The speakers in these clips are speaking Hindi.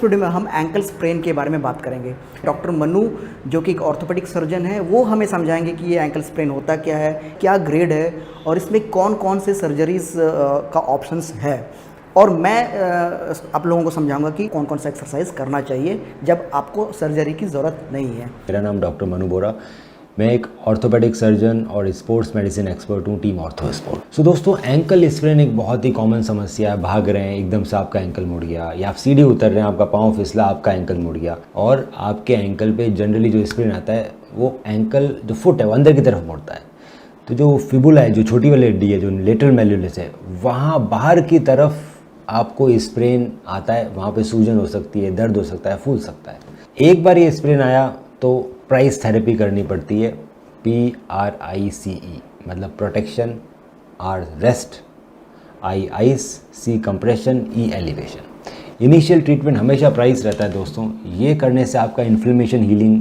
टुडे में हम एंकल स्प्रेन के बारे में बात करेंगे। डॉक्टर मनु जो कि एक ऑर्थोपेडिक सर्जन है वो हमें समझाएंगे कि ये एंकल स्प्रेन होता क्या है, क्या ग्रेड है और इसमें कौन कौन से सर्जरीज का ऑप्शंस है। और मैं आप लोगों को समझाऊंगा कि कौन कौन सा एक्सरसाइज करना चाहिए जब आपको सर्जरी की ज़रूरत नहीं है। मेरा नाम डॉक्टर मनु बोरा, मैं एक ऑर्थोपेडिक सर्जन और स्पोर्ट्स मेडिसिन एक्सपर्ट हूँ टीम ऑर्थो स्पोर्ट। सो दोस्तों, एंकल स्प्रेन एक बहुत ही कॉमन समस्या है। भाग रहे हैं, एकदम से आपका एंकल मुड़ गया, या आप सीढ़ी उतर रहे हैं, आपका पाँव फिसला, आपका एंकल मुड़ गया। और आपके एंकल पे जनरली जो स्प्रेन आता है वो एंकल जो फुट है वो अंदर की तरफ मुड़ता है। तो जो फिबुला है, जो छोटी वाली हड्डी है, जो लेटरल मेल्यूलस है, वहाँ बाहर की तरफ आपको स्प्रेन आता है। वहाँ पे सूजन हो सकती है, दर्द हो सकता है, फूल सकता है। एक बार ये स्प्रेन आया तो प्राइस थेरेपी करनी पड़ती है, PRICE, मतलब protection, R rest, I ice, C compression, E elevation. Initial treatment हमेशा प्राइस रहता है दोस्तों। ये करने से आपका इन्फ्लेमेशन, हीलिंग,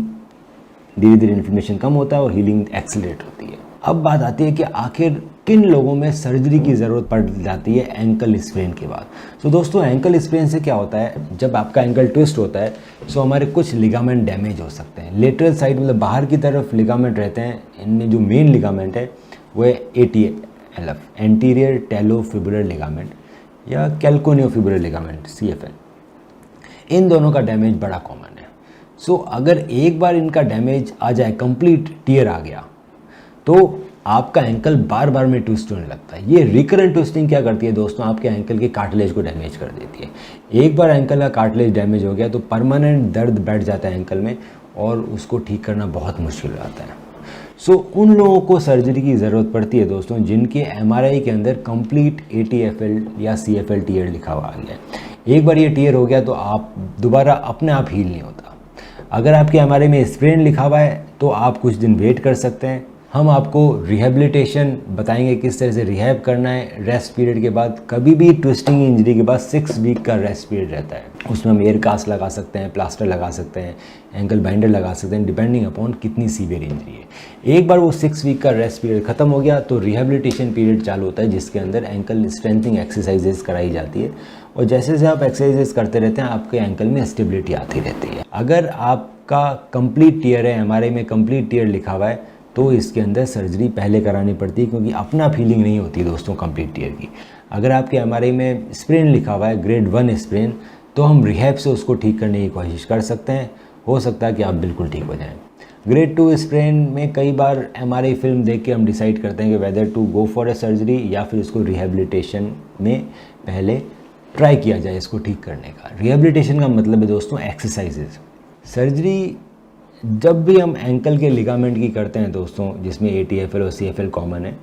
धीरे धीरे इन्फ्लेमेशन कम होता है और हीलिंग एक्सीलरेट होती है। अब बात आती है कि आखिर किन लोगों में सर्जरी की ज़रूरत पड़ जाती है एंकल स्प्रेन के बाद। तो दोस्तों, एंकल स्प्रेन से क्या होता है, जब आपका एंकल ट्विस्ट होता है सो हमारे कुछ लिगामेंट डैमेज हो सकते हैं। लेटरल साइड मतलब बाहर की तरफ लिगामेंट रहते हैं। इनमें जो मेन लिगामेंट है वो है ATLF, एंटीरियर टैलोफिबुलर लिगामेंट, या कैल्कोनियोफिबुलर लिगामेंट, CFL। इन दोनों का डैमेज बड़ा कॉमन है। सो अगर एक बार इनका डैमेज आ जाए, कंप्लीट टीयर आ गया, तो आपका एंकल बार बार में ट्विस्ट होने लगता है। ये रिकरेंट ट्विस्टिंग क्या करती है दोस्तों, आपके एंकल के कार्टिलेज को डैमेज कर देती है। एक बार एंकल का कार्टिलेज डैमेज हो गया तो परमानेंट दर्द बैठ जाता है एंकल में और उसको ठीक करना बहुत मुश्किल हो जाता है। सो उन लोगों को सर्जरी की ज़रूरत पड़ती है दोस्तों जिनके MRI के अंदर कंप्लीट ATFL या CFL टीयर लिखा हुआ आ गया है। एक बार ये टीयर हो गया तो आप दोबारा अपने आप हील नहीं होता। अगर आपके MRI में स्प्रेन लिखा हुआ है तो आप कुछ दिन वेट कर सकते हैं। हम आपको रिहेबिलिटेशन बताएंगे, किस तरह से रिहैब करना है रेस्ट पीरियड के बाद। कभी भी ट्विस्टिंग इंजरी के बाद 6 वीक का रेस्ट पीरियड रहता है। उसमें हम एयर कास्ट लगा सकते हैं, प्लास्टर लगा सकते हैं, एंकल बाइंडर लगा सकते हैं, डिपेंडिंग अपॉन कितनी सीवियर इंजरी है। एक बार वो 6 वीक का रेस्ट पीरियड खत्म हो गया तो रिहेबिलिटेशन पीरियड चालू होता है, जिसके अंदर एंकल स्ट्रेंथनिंग एक्सरसाइजेज कराई जाती है। और जैसे जैसे आप एक्सरसाइजेज करते रहते हैं आपके एंकल में स्टेबिलिटी आती रहती है। अगर आपका कंप्लीट टीयर है, MRI में कंप्लीट टीयर लिखा हुआ है, तो इसके अंदर सर्जरी पहले करानी पड़ती है, क्योंकि अपना फीलिंग नहीं होती दोस्तों कंप्लीट टीयर की। अगर आपके MRI में स्प्रेन लिखा हुआ है, ग्रेड 1 स्प्रेन, तो हम रिहैब से उसको ठीक करने की कोशिश कर सकते हैं। हो सकता है कि आप बिल्कुल ठीक हो जाएं। ग्रेड 2 स्प्रेन में कई बार MRI फिल्म देख के हम डिसाइड करते हैं कि whether to go for a surgery या फिर इसको रिहेबिलिटेशन में पहले ट्राई किया जाए इसको ठीक करने का। रिहेबिलिटेशन का मतलब है दोस्तों एक्सरसाइजेज। सर्जरी जब भी हम एंकल के लिगामेंट की करते हैं दोस्तों, जिसमें ATFL और CFL कॉमन है,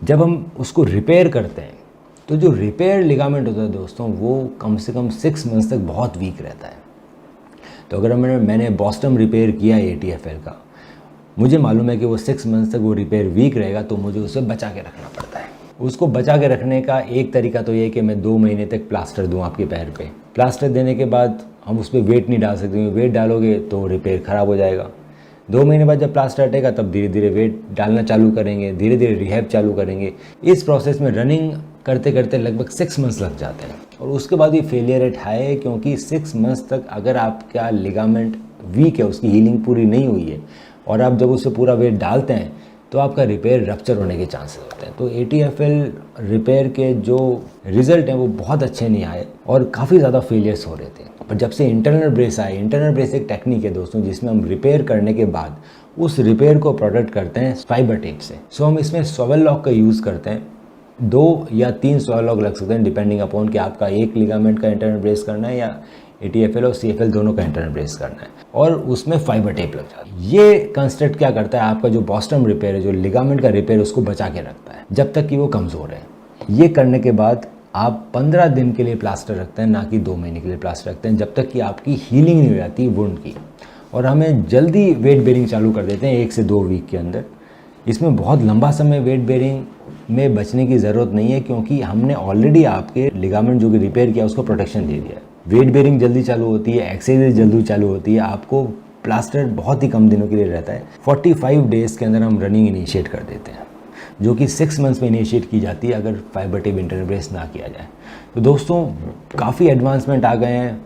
जब हम उसको रिपेयर करते हैं तो जो रिपेयर लिगामेंट होता है दोस्तों वो कम से कम 6 मंथ्स तक बहुत वीक रहता है। तो अगर मैंने बॉस्टम रिपेयर किया ATFL का, मुझे मालूम है कि वो 6 मंथ्स तक वो रिपेयर वीक रहेगा, तो मुझे उसे बचा के रखना पड़ता है। उसको बचा के रखने का एक तरीका तो ये है कि मैं 2 महीने तक प्लास्टर दूँ आपके पैर पे। प्लास्टर देने के बाद हम उस पर वेट नहीं डाल सकते, वेट डालोगे तो रिपेयर ख़राब हो जाएगा। 2 महीने बाद जब प्लास्टर हटेगा तब धीरे धीरे वेट डालना चालू करेंगे, धीरे धीरे रिहैब चालू करेंगे। इस प्रोसेस में रनिंग करते करते लगभग 6 मंथ्स लग जाते हैं। और उसके बाद ये फेलियर रेट हाई है, क्योंकि 6 मंथ्स तक अगर आपका लिगामेंट वीक है, उसकी हीलिंग पूरी नहीं हुई है, और आप जब उससे पूरा वेट डालते हैं तो आपका रिपेयर रप्चर होने के चांसेस होते हैं। तो ATFL रिपेयर के जो रिज़ल्ट हैं वो बहुत अच्छे नहीं आए और काफ़ी ज़्यादा फेलियर्स हो रहे थे। पर जब से इंटरनल ब्रेस आए, इंटरनल ब्रेस एक टेक्निक है दोस्तों जिसमें हम रिपेयर करने के बाद उस रिपेयर को प्रोटेक्ट करते हैं फाइबर टेप से। सो हम इसमें स्वेल लॉक का यूज़ करते हैं। 2 या 3 स्वेल लॉक लग सकते हैं डिपेंडिंग अपॉन कि आपका एक लिगामेंट का इंटरनल ब्रेस करना है या ATFL और CFL दोनों का इंटरनल ब्रेस करना है, और उसमें फाइबर टेप लग जाता है। ये कंस्ट्रक्ट क्या करता है, आपका जो बॉस्टम रिपेयर है, जो लिगामेंट का रिपेयर, उसको बचा के रखता है जब तक कि वो कमज़ोर है। ये करने के बाद आप 15 दिन के लिए प्लास्टर रखते हैं, ना कि 2 महीने के लिए प्लास्टर रखते हैं, जब तक कि आपकी हीलिंग नहीं हो जाती वुंड की। और हमें जल्दी वेट बेरिंग चालू कर देते हैं 1 से 2 वीक के अंदर। इसमें बहुत लंबा समय वेट बेरिंग में बचने की ज़रूरत नहीं है, क्योंकि हमने ऑलरेडी आपके लिगामेंट जो कि रिपेयर किया उसको प्रोटेक्शन दे दिया है। वेट बेरिंग जल्दी चालू होती है, एक्सरसाइज जल्दी चालू होती है, आपको प्लास्टर बहुत ही कम दिनों के लिए रहता है। 45 डेज़ के अंदर हम रनिंग इनिशिएट कर देते हैं, जो कि 6 मंथ्स में इनिशिएट की जाती है अगर फाइबर टेप इंटरनल ब्रेस ना किया जाए। तो दोस्तों काफ़ी एडवांसमेंट आ गए हैं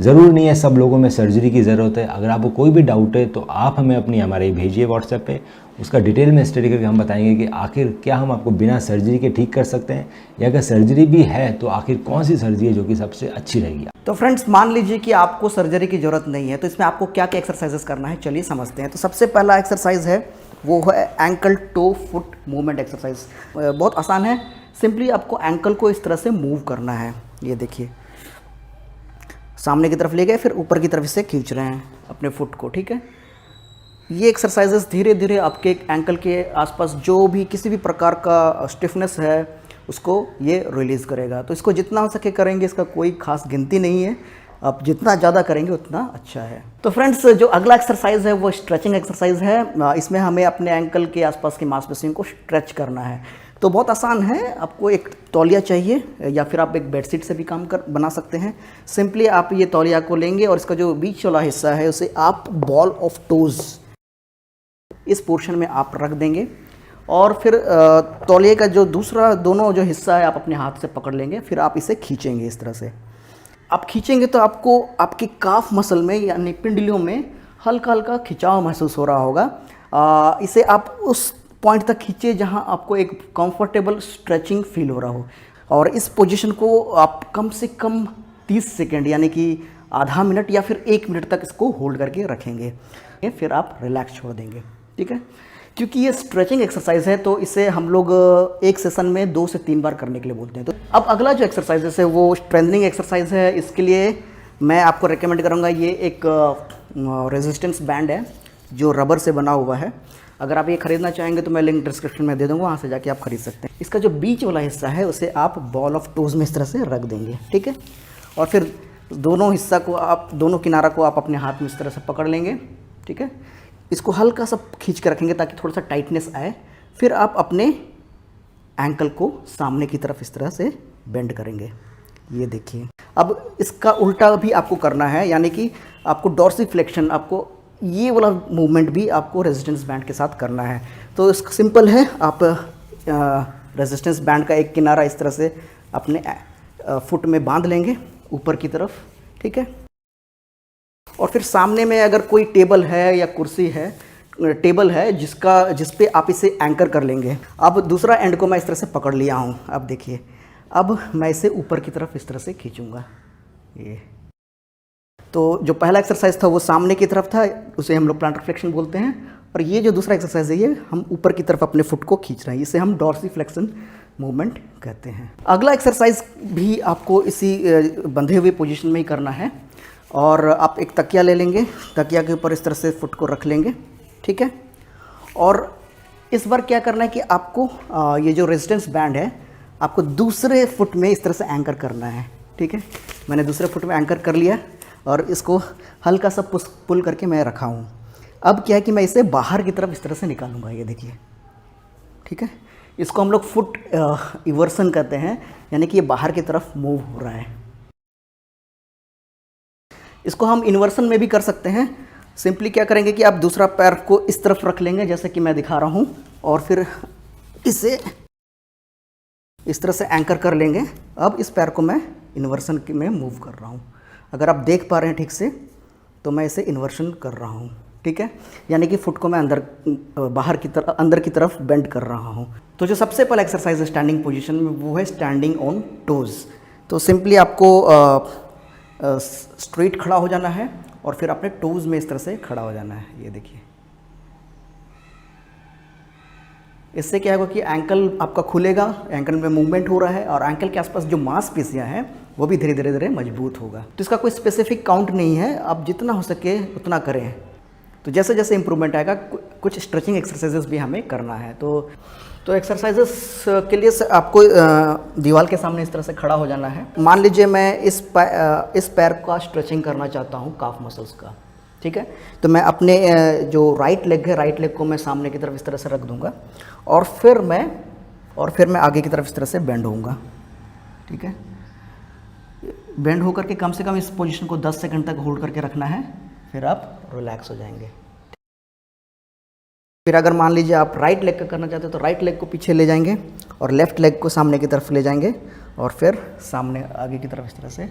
ज़रूर नहीं है सब लोगों में सर्जरी की ज़रूरत है। अगर आपको कोई भी डाउट है तो आप हमें अपनी MRI भेजिए व्हाट्सएप पे, उसका डिटेल में स्टडी करके हम बताएंगे कि आखिर क्या हम आपको बिना सर्जरी के ठीक कर सकते हैं, या अगर सर्जरी भी है तो आखिर कौन सी सर्जरी है जो कि सबसे अच्छी रहेगी। तो फ्रेंड्स, मान लीजिए कि आपको सर्जरी की ज़रूरत नहीं है, तो इसमें आपको क्या क्या एक्सरसाइजेस करना है, चलिए समझते हैं। तो सबसे पहला एक्सरसाइज है वो है ankle toe foot movement exercise. बहुत आसान है, सिंपली आपको एंकल को इस तरह से मूव करना है। ये देखिए, सामने की तरफ ले गए, फिर ऊपर की तरफ इसे खींच रहे हैं अपने फुट को, ठीक है। ये एक्सरसाइजेस धीरे धीरे आपके एंकल के आसपास जो भी किसी भी प्रकार का स्टिफनेस है उसको ये रिलीज़ करेगा। तो इसको जितना हो सके करेंगे, इसका कोई खास गिनती नहीं है, आप जितना ज़्यादा करेंगे उतना अच्छा है। तो फ्रेंड्स, जो अगला एक्सरसाइज है वो स्ट्रेचिंग एक्सरसाइज है। इसमें हमें अपने एंकल के आसपास की मांसपेशियों को स्ट्रेच करना है। तो बहुत आसान है, आपको एक तौलिया चाहिए या फिर आप एक बेडशीट से भी काम बना सकते हैं। सिंपली आप ये तौलिया को लेंगे और इसका जो बीच वाला हिस्सा है उसे आप बॉल ऑफ टोज़ इस पोर्शन में आप रख देंगे, और फिर तौलिए का जो दूसरा दोनों जो हिस्सा है आप अपने हाथ से पकड़ लेंगे, फिर आप इसे खींचेंगे। इस तरह से आप खींचेंगे तो आपको आपकी काफ मसल में यानी पिंडलियों में हल्का हल्का खिंचाव महसूस हो रहा होगा। इसे आप उस पॉइंट तक खींचिए जहां आपको एक कंफर्टेबल स्ट्रेचिंग फील हो रहा हो, और इस पोजीशन को आप कम से कम 30 सेकेंड यानी कि आधा मिनट या फिर 1 मिनट तक इसको होल्ड करके रखेंगे, फिर आप रिलैक्स छोड़ देंगे, ठीक है। क्योंकि ये स्ट्रेचिंग एक्सरसाइज है तो इसे हम लोग एक सेशन में 2 से 3 बार करने के लिए बोलते हैं। तो अब अगला जो एक्सरसाइज है वो स्ट्रेंथनिंग एक्सरसाइज है। इसके लिए मैं आपको रेकमेंड करूँगा, ये एक रेजिस्टेंस बैंड है जो रबर से बना हुआ है। अगर आप ये खरीदना चाहेंगे तो मैं लिंक डिस्क्रिप्शन में दे दूँगा, वहाँ से जाके आप खरीद सकते हैं। इसका जो बीच वाला हिस्सा है उसे आप बॉल ऑफ टोज़ में इस तरह से रख देंगे, ठीक है। और फिर दोनों हिस्सा को आप, दोनों किनारा को आप अपने हाथ में इस तरह से पकड़ लेंगे, ठीक है। इसको हल्का सा खींच के रखेंगे ताकि थोड़ा सा टाइटनेस आए। फिर आप अपने एंकल को सामने की तरफ इस तरह से बेंड करेंगे। ये देखिए, अब इसका उल्टा भी आपको करना है, यानी कि आपको डॉर्सिफ्लेक्शन, आपको ये वाला मूवमेंट भी आपको रेजिस्टेंस बैंड के साथ करना है। तो इसका सिंपल है, आप रेजिस्टेंस बैंड का एक किनारा इस तरह से अपने फुट में बांध लेंगे ऊपर की तरफ, ठीक है। और फिर सामने में अगर कोई टेबल है या कुर्सी है, टेबल है जिस पे आप इसे एंकर कर लेंगे। अब दूसरा एंड को मैं इस तरह से पकड़ लिया हूँ। अब देखिए, अब मैं इसे ऊपर की तरफ इस तरह से खींचूंगा। ये तो जो पहला एक्सरसाइज था वो सामने की तरफ था, उसे हम लोग प्लांटर फ्लेक्शन बोलते हैं, और ये जो दूसरा एक्सरसाइज है ये हम ऊपर की तरफ अपने फुट को खींच रहे हैं, इसे हम डॉर्सिफ्लेक्शन मूवमेंट कहते हैं। अगला एक्सरसाइज भी आपको इसी बंधे हुए पोजीशन में ही करना है, और आप एक तकिया ले लेंगे, तकिया के ऊपर इस तरह से फुट को रख लेंगे, ठीक है। और इस बार क्या करना है कि आपको ये जो रेजिस्टेंस बैंड है आपको दूसरे फुट में इस तरह से एंकर करना है, ठीक है। मैंने दूसरे फुट में एंकर कर लिया और इसको हल्का सा पुल करके मैं रखा हूँ। अब क्या है कि मैं इसे बाहर की तरफ इस तरह से निकालूंगा, ये देखिए, ठीक है। इसको हम लोग फुट इवर्सन कहते हैं, यानी कि ये बाहर की तरफ मूव हो रहा है। इसको हम इन्वर्सन में भी कर सकते हैं। सिंपली क्या करेंगे कि आप दूसरा पैर को इस तरफ रख लेंगे जैसे कि मैं दिखा रहा हूँ, और फिर इसे इस तरह से एंकर कर लेंगे। अब इस पैर को मैं इन्वर्सन में मूव कर रहा हूँ। अगर आप देख पा रहे हैं ठीक से तो मैं इसे इन्वर्सन कर रहा हूँ, ठीक है। यानी कि फुट को मैं अंदर की तरफ बेंड कर रहा हूँ। तो जो सबसे पहला एक्सरसाइज है स्टैंडिंग पोजीशन में वो है स्टैंडिंग ऑन टोज़। तो सिंपली आपको स्ट्रेट खड़ा हो जाना है और फिर अपने टोज़ में इस तरह से खड़ा हो जाना है। ये देखिए, इससे क्या होगा कि एंकल आपका खुलेगा, एंकल में मूवमेंट हो रहा है और एंकल के आसपास जो मांसपेशियां हैं वो भी धीरे धीरे मजबूत होगा। तो इसका कोई स्पेसिफिक काउंट नहीं है, आप जितना हो सके उतना करें। तो जैसे जैसे इंप्रूवमेंट आएगा कुछ स्ट्रेचिंग एक्सरसाइजेस भी हमें करना है। तो एक्सरसाइजेस के लिए आपको दीवार के सामने इस तरह से खड़ा हो जाना है। मान लीजिए मैं इस पैर का स्ट्रेचिंग करना चाहता हूँ, काफ मसल्स का, ठीक है। तो मैं अपने जो राइट लेग है, राइट लेग को मैं सामने की तरफ इस तरह से रख दूंगा और फिर मैं आगे की तरफ इस तरह से बेंड होऊंगा, ठीक है। बेंड होकर के कम से कम इस पोजीशन को 10 सेकंड तक होल्ड करके रखना है, फिर आप रिलैक्स हो जाएंगे। फिर अगर मान लीजिए आप राइट लेग का करना चाहते हो तो राइट लेग को पीछे ले जाएंगे और लेफ्ट लेग को सामने की तरफ ले जाएंगे और फिर सामने आगे की तरफ इस तरह से